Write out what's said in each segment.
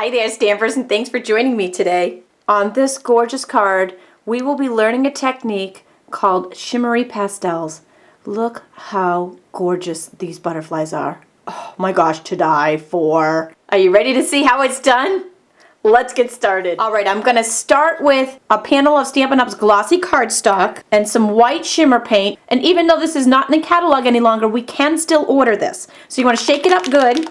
Hi there, Stampers, and thanks for joining me today. On this gorgeous card, we will be learning a technique called Shimmery Pastels. Look how gorgeous these butterflies are. Oh my gosh, to die for. Are you ready to see how it's done? Let's get started. Alright, I'm going to start with a panel of Stampin' Up's glossy cardstock and some white shimmer paint. And even though this is not in the catalog any longer, we can still order this. So you want to shake it up good.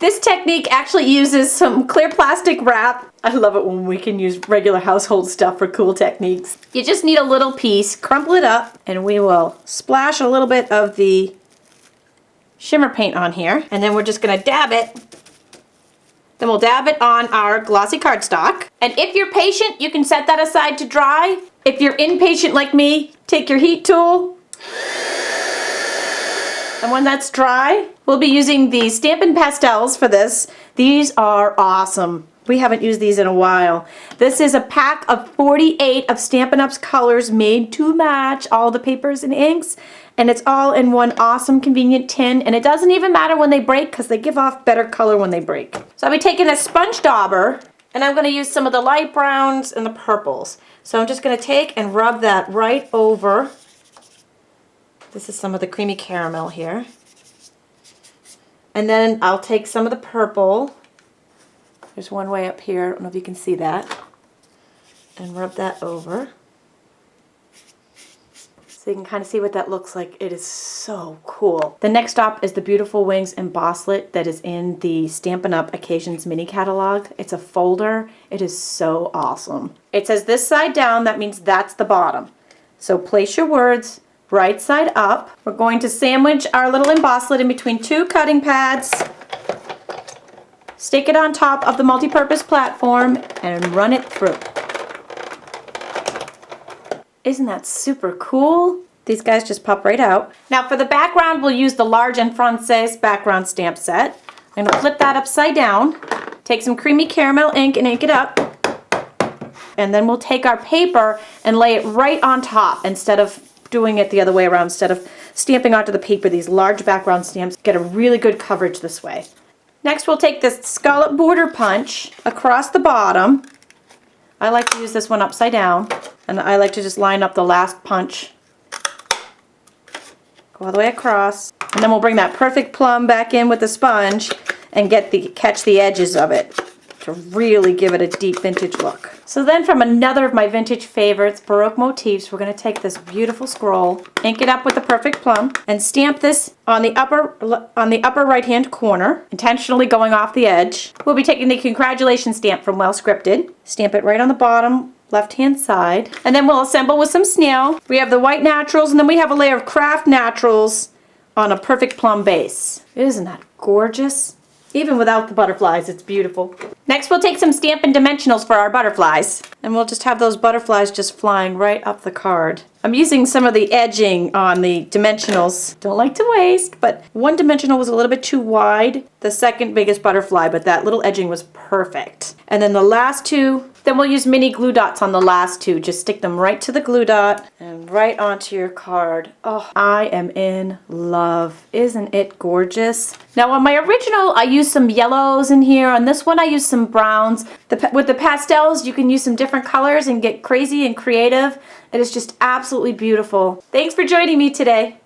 This technique actually uses some clear plastic wrap. I love it when we can use regular household stuff for cool techniques. You just need a little piece, crumple it up, and we will splash a little bit of the shimmer paint on here. And then we're just going to dab it. Then we'll dab it on our glossy cardstock. And if you're patient, you can set that aside to dry. If you're impatient like me, take your heat tool. And when that's dry, we'll be using the Stampin Pastels for this. These are awesome. We haven't used these in a while. This is a pack of 48 of Stampin' Up's colors made to match all the papers and inks. And it's all in one awesome, convenient tin. And it doesn't even matter when they break because they give off better color when they break. So I'll be taking a Sponge Dauber and I'm going to use some of the light browns and the purples. So I'm just going to take and rub that right over. This is some of the creamy caramel here. And then I'll take some of the purple. There's one way up here. I don't know if you can see that. And rub that over. So you can kind of see what that looks like. It is so cool. The next stop is the Beautiful Wings Embosslit that is in the Stampin' Up! Occasions mini catalog. It's a folder. It is so awesome. It says this side down. That means that's the bottom. So place your words right side up. We're going to sandwich our little embosslit in between two cutting pads. Stick it on top of the multi-purpose platform and run it through. Isn't that super cool? These guys just pop right out. Now for the background, we'll use the large and Francais background stamp set. I'm going to flip that upside down, take some creamy caramel ink and ink it up. And then we'll take our paper and lay it right on top instead of doing it the other way around. Instead of stamping onto the paper, these large background stamps get a really good coverage this way. Next we'll take this scallop border punch across the bottom. I like to use this one upside down, and I like to just line up the last punch. Go all the way across, and then we'll bring that perfect plum back in with the sponge and catch the edges of it to really give it a deep vintage look. So then from another of my vintage favorites, Baroque Motifs, we're going to take this beautiful scroll, ink it up with the perfect plum, and stamp this on the upper right hand corner, intentionally going off the edge. We'll be taking the congratulations stamp from Well Scripted, stamp it right on the bottom left hand side, and then we'll assemble with some snail. We have the white naturals, and then we have a layer of craft naturals on a perfect plum base. Isn't that gorgeous? Even without the butterflies, it's beautiful. Next, we'll take some Stampin Dimensionals for our butterflies. And we'll just have those butterflies just flying right up the card. I'm using some of the edging on the dimensionals. Don't like to waste, but one dimensional was a little bit too wide. The second biggest butterfly, but that little edging was perfect. And then the last two, then we'll use mini glue dots on the last two. Just stick them right to the glue dot and right onto your card. Oh, I am in love. Isn't it gorgeous? Now on my original, I used some yellows in here. On this one, I used some browns. With the pastels, you can use some different colors and get crazy and creative. It is just absolutely beautiful. Thanks for joining me today.